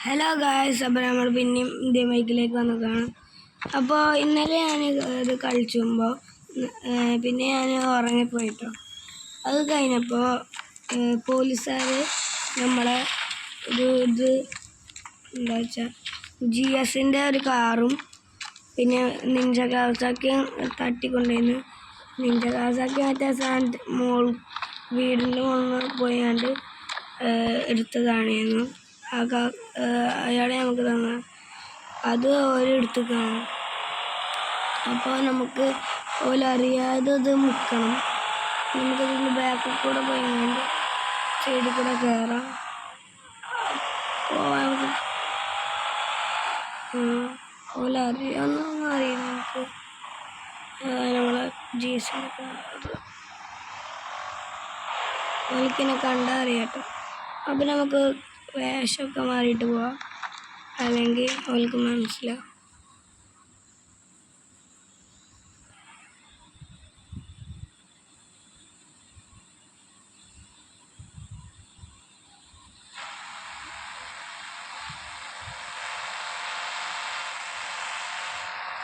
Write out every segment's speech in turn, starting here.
Hello guys, അപ്പോൾ നമ്മൾ പിന്നെയും ഇന്ത്യ ബൈക്കിലേക്ക് വന്നതാണ്. അപ്പോൾ ഇന്നലെ ഞാൻ ഇത് കളിച്ചുമ്പോൾ പിന്നെ ഞാൻ ഉറങ്ങിപ്പോയിട്ടോ. അത് കഴിഞ്ഞപ്പോൾ പോലീസുകാർ നമ്മളെ ഇത് എന്താ വെച്ചാൽ GS-ൻ്റെ ഒരു കാറും പിന്നെ നിഞ്ച കാവസാക്കിയും തട്ടിക്കൊണ്ടുവന്ന് നിഞ്ച കാവസാക്കി മറ്റേ വീടിൻ്റെ മുകളിൽ പോയാണ്ട് എടുത്തതാണെന്നു. അയാളെ നമുക്ക് തന്ന അത് ഓരെടുത്ത് കാണും. അപ്പോൾ നമുക്ക് ഓരറിയാതെ ഇത് മുക്കണം. നമുക്കതിൻ്റെ ബാക്കിൽ കൂടെ പോയാണ്ട് സൈഡിൽ കൂടെ കയറാം. അപ്പോൾ നമുക്ക് ഓരറിയാമെന്നൊന്നും അറിയില്ല. നമുക്ക് നമ്മളെ GS-ൻ്റെ ഓൽക്കിനെ കണ്ടാൽ അറിയാട്ടോ. അപ്പം നമുക്ക് വേഷമൊക്കെ മാറിയിട്ട് പോവാം, അല്ലെങ്കിൽ അവൾക്ക് മനസ്സിലാവും.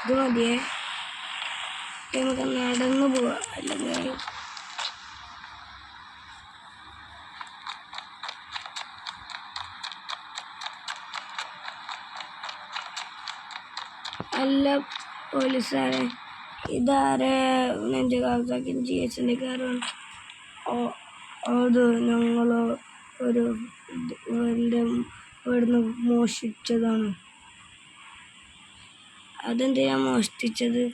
ഇത് മതിയേ, നമുക്ക് നടന്നു പോവാം. അല്ലെങ്കിൽ അല്ല പോലീസുകാരെ, ഇതാരെ നെഞ്ച് കാവസാക്കി GS-ൻ്റെ കാറാണ്. അത് ഞങ്ങൾ ഇവിടുന്ന് മോഷ്ടിച്ചതാണ്. അതെന്തിനാ മോഷ്ടിച്ചത്?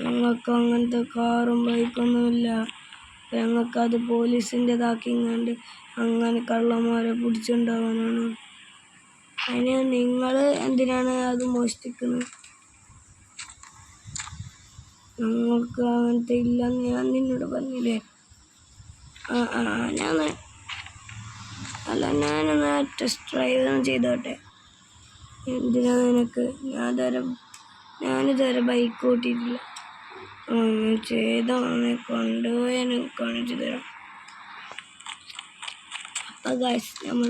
ഞങ്ങൾക്ക് അങ്ങനത്തെ കാറും ബൈക്കൊന്നുമില്ല. ഞങ്ങൾക്കത് പോലീസിൻ്റെതാക്കിങ്ങാണ്ട് അങ്ങനെ കള്ളന്മാരെ പിടിച്ചുണ്ടാവാനാണ്. അതിന് നിങ്ങൾ എന്തിനാണ് അത് മോഷ്ടിക്കുന്നത്? ഞങ്ങൾക്ക് അങ്ങനത്തെ ഇല്ലെന്ന് ഞാൻ നിന്നോട് പറഞ്ഞില്ലേ. ഞാനൊന്ന് ടെസ്റ്റ് ഡ്രൈവ് ചെയ്തോട്ടെ. എന്തിനാണ് നിനക്ക്? ഞാനിതുവരെ ബൈക്ക് ഓട്ടിയിട്ടില്ല. ചെയ്തോന്നെ കൊണ്ടുപോയി കാണിച്ചു തരാം. അപ്പോൾ ഗൈസ്, നമ്മൾ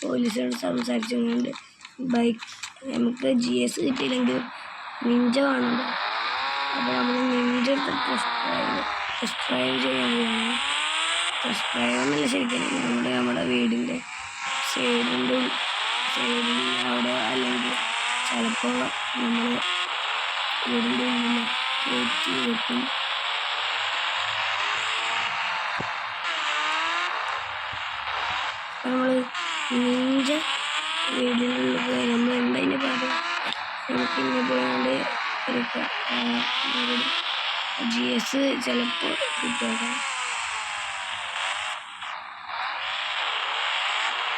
പോലീസിനോട് സംസാരിച്ചുകൊണ്ട് നമുക്ക് GS കിട്ടിയില്ലെങ്കിൽ നിഞ്ച വേണമല്ലോ. അപ്പോൾ നമ്മൾ നിഞ്ച ടെസ്റ്റ് ഡ്രൈവ് ചെയ്യാൻ പോകണം. ടെസ്റ്റ് ഡ്രൈവ് എന്നല്ല, ശരിക്കും നമ്മുടെ വീടിൻ്റെ സൈഡിൽ അവിടെ, അല്ലെങ്കിൽ ചിലപ്പോൾ നമ്മൾ വീടിൻ്റെ ഉള്ളിൽ കയറ്റി വെക്കും. നമ്മൾ നിഞ്ച വീടിനുള്ളിൽ പോയി നമ്മൾ എന്തതിന് പറയാം, നമുക്കിങ്ങനെ പോയാണ്ട് GS ചിലപ്പോൾ കിട്ടുക.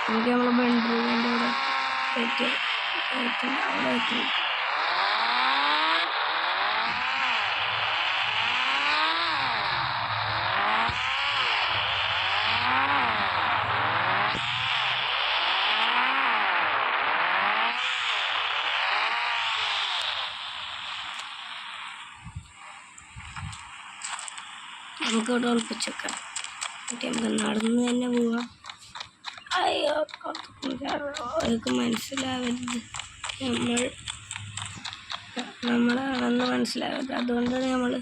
നമുക്ക് നമ്മളെ ബെഡ്റൂമിൻ്റെ അവിടെ അവിടെ വെക്കും. നമുക്കവിടെ ഉറപ്പിച്ചേക്കാം. എന്നിട്ട് നമുക്ക് നടന്ന് തന്നെ പോവാം. അയ്യോ, അവർക്ക് മനസ്സിലാവരുത് നമ്മളാണെന്ന് മനസ്സിലാവരുത്. അതുകൊണ്ടാണ് നമ്മൾ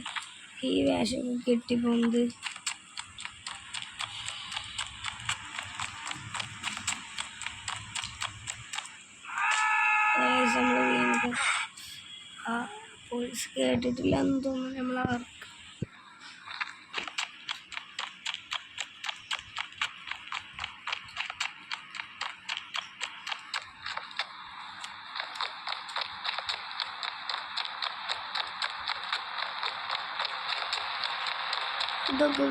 ഈ വേഷം കെട്ടിപ്പോകുന്നത്. നമ്മൾ വീണ്ടും പോലീസ് കേട്ടിട്ടില്ല എന്ന് തോന്നുന്നു. നമ്മളവർക്ക് ഇതൊക്കെ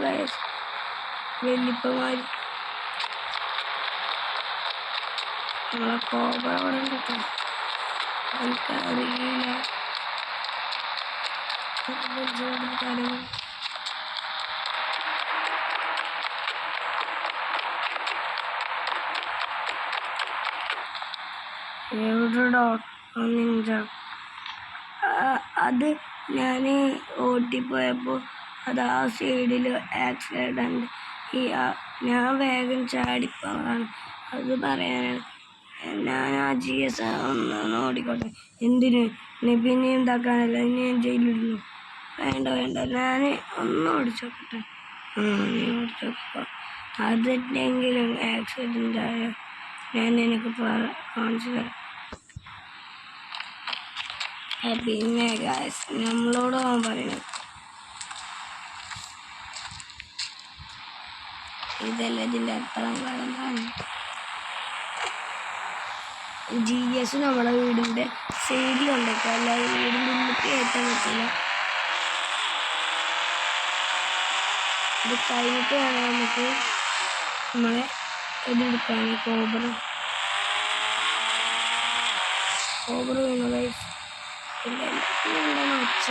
വല്യപ്പന്മാർ നമ്മളെ കോപം അവിടെ ഉണ്ട് കേട്ടോ. എനിക്കറിയില്ല കാര്യങ്ങൾ. എവിടെടോ നിഞ്ച? അത് ഞാൻ ഓട്ടിപ്പോയപ്പോൾ അത് ആ സൈഡിൽ ആക്സിഡൻ്റ്. ഞാൻ വേഗം ചാടിപ്പോവാണ്. അത് പറയാനാണ്. ഞാൻ ആ GS ഒന്ന് ഓടിക്കോട്ടെ. എന്തിന് പിന്നെയും ഉണ്ടാക്കാനല്ല, ഇനി ഞാൻ ജയിലിടുന്നു. വേണ്ട ഞാൻ ഒന്ന് ഓടിച്ചോക്കട്ടെ. നീ ഓടിച്ചോക്കോ. അതെങ്കിലും ആക്സിഡൻ്റ് ആയ ഞാൻ എനിക്ക് കാണിച്ചു തരാം. പിന്നെ ഗായ്സ് നമ്മളോട് അവൻ പറയുന്നത് ഇതല്ല, ഇതിൻ്റെ അർത്ഥം എന്താണ്? GS നമ്മുടെ വീടിൻ്റെ സൈഡിൽ കൊണ്ടേക്കാം, അല്ലാതെ വീടിൻ്റെ ഉള്ളിൽ കയറ്റാൻ പറ്റില്ല. ഇത് കഴിഞ്ഞിട്ട് വേണം നമുക്ക് നമ്മളെ ഇതെടുക്കാൻ. കോബ്ര വീണു ഗൈസ്. എന്താണ് ഒച്ച?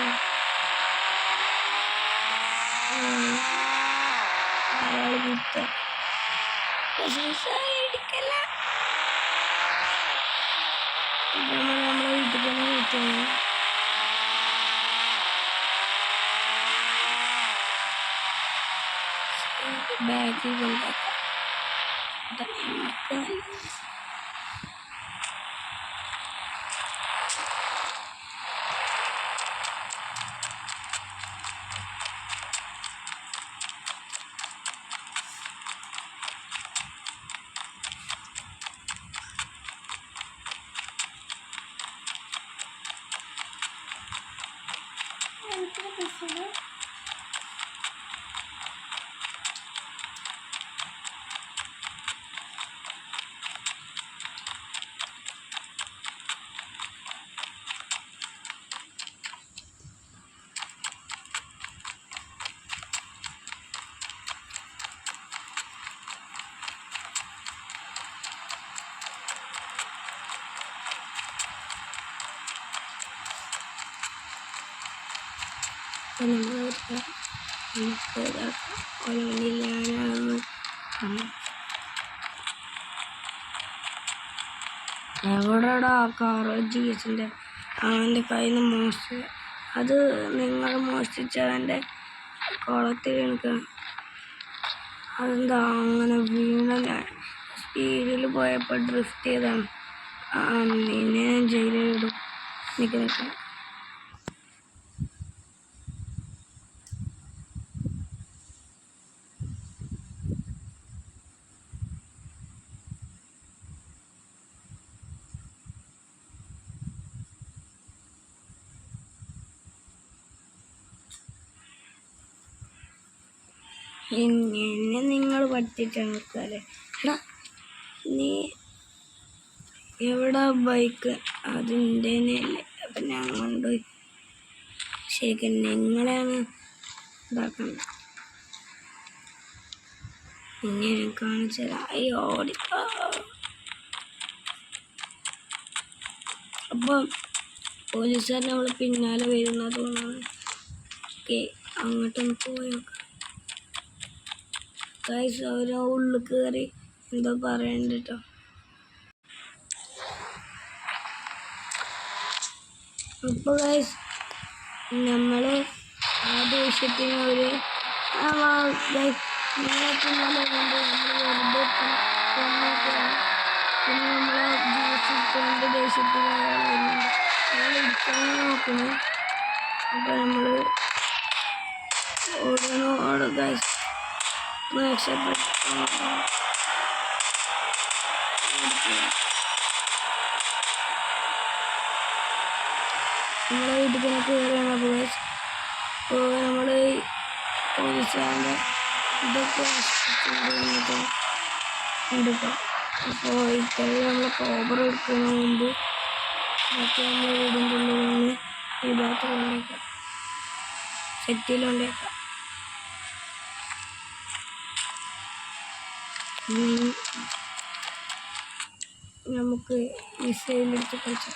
ഒരാൾ കുത്ത ഇടിക്കല്ല. നമ്മളെ വീട്ടിൽ തന്നെ കുത്തുന്നു. ബാക്കിൽ കൊണ്ടാക്കാം. നമുക്ക് ഒന്നില്ലാനാണ്. എവിടെടാ കാറ് GSൻ്റെ? അവൻ്റെ കയ്യിൽ നിന്ന് മോഷ്ടിച്ച അത് നിങ്ങൾ മോഷ്ടിച്ചവൻ്റെ കുളത്തിൽ എനിക്ക് അതെന്താ അങ്ങനെ വീണ? സ്പീഡിൽ പോയപ്പോൾ ഡ്രിഫ്റ്റ് ചെയ്താണ്. നിന്നെ ഞാൻ ജയിലിലിടും. നിൽക്കുന്നൊക്കെ എന്നെ നിങ്ങൾ പഠിച്ചിട്ടാണ് നിൽക്കാല്ലേ? എടാ നീ എവിടെ ബൈക്ക്? അതിൻ്റെ തന്നെയല്ലേ? അപ്പം ഞാൻ കൊണ്ടുപോയി ശരിക്കും നിങ്ങളെയാണ് ഇതാക്കുന്നത്. നിന്നെ ഞാൻ കാണിച്ചു തരാം. അയ്യോ ഓടിക്കോ. അപ്പം പോലീസുകാരൻ അവളെ പിന്നാലെ വരുന്നതുകൊണ്ടാണ്. ഓക്കെ, അങ്ങോട്ടൊന്ന് പോയി നോക്കാം. ഗൈസ് അവർ ഉള്ളിൽ കയറി എന്തോ പറയണ്ട കേട്ടോ. അപ്പോൾ ഗൈസ് നമ്മൾ ആ ദേഷ്യത്തിന് ഒരു നിങ്ങളെ പിന്നാലെ കൊണ്ട് നമ്മൾ വെറുതെ പിന്നെ നമ്മളെ ദേഷ്യത്തിൻ്റെ ദേഷ്യത്തിന് അയാൾ വരുന്നുണ്ട്. അയാൾ ഇടിക്കാൻ നോക്കുന്നു. അപ്പോൾ നമ്മൾ ഓടണം ഗൈസ്. രക്ഷപ്പെട്ടു. നമ്മളെ വീട്ടിൽ തന്നെ കയറുകയാണ്. അപ്പോൾ നമ്മൾ പോലീസുകാരൻ്റെ ഇതൊക്കെ എടുക്കാം. അപ്പോൾ ഇത്തരം നമ്മൾ കോബ്ര എടുക്കുന്നതിന് മുമ്പ് ഇതൊക്കെ നമ്മൾ വീടിൻ്റെ ഉള്ളിൽ നിന്ന് ഈ ഭാഗത്ത് കൊണ്ടേക്കാം, സെറ്റിലുണ്ടേക്കാം. നമുക്ക് മിസൈലെടുത്ത് കളിച്ചാൽ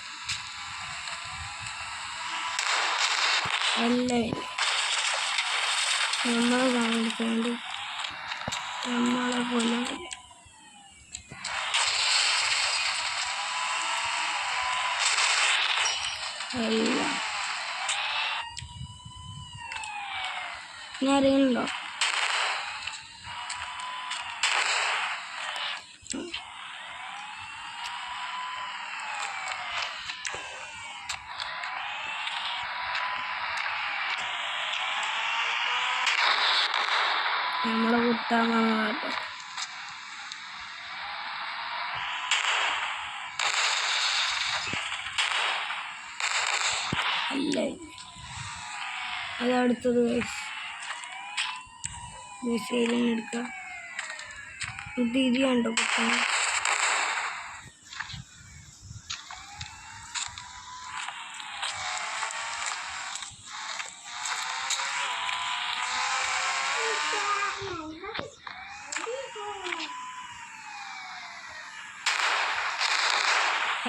എല്ലാവരും നമ്മളെ കാണിക്കാണ്ട് നമ്മളെ പോലെ എല്ലാം ഞാൻ അറിയുന്നുണ്ടോ? കുത്താമാട്ടോ. അല്ല അതടുത്തത് മിസൈലിന് എടുക്കാം. ഇത് കണ്ടോ കുത്താൻ.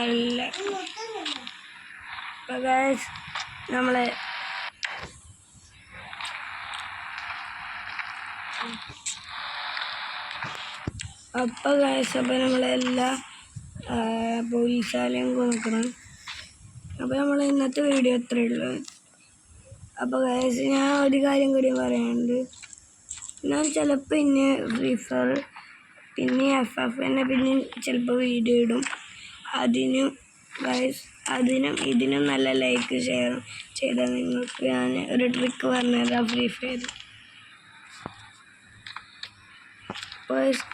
അല്ല നമ്മളെ അപ്പം നമ്മളെല്ലാ പോലീസാലയും നോക്കണം. അപ്പോൾ നമ്മൾ ഇന്നത്തെ വീഡിയോ ഇത്രയേ ഉള്ളൂ. അപ്പോൾ ഞാൻ ഒരു കാര്യം കൂടി പറയാനുണ്ട്. ഞാൻ ചിലപ്പോൾ ഇനി ഫ്രീ ഫയർ പിന്നെ FF പിന്നെ ചിലപ്പോൾ വീഡിയോ ഇടും. അതിനും ഇതിനും നല്ല ലൈക്ക് ഷെയർ ചെയ്താൽ നിങ്ങൾക്ക് ഞാൻ ഒരു ട്രിക്ക് പറഞ്ഞുതരാം ഫ്രീ ഫയർ.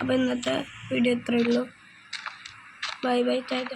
അപ്പോൾ ഇന്നത്തെ വീഡിയോ ഇത്രയേ ഉള്ളൂ. Bye bye Tata.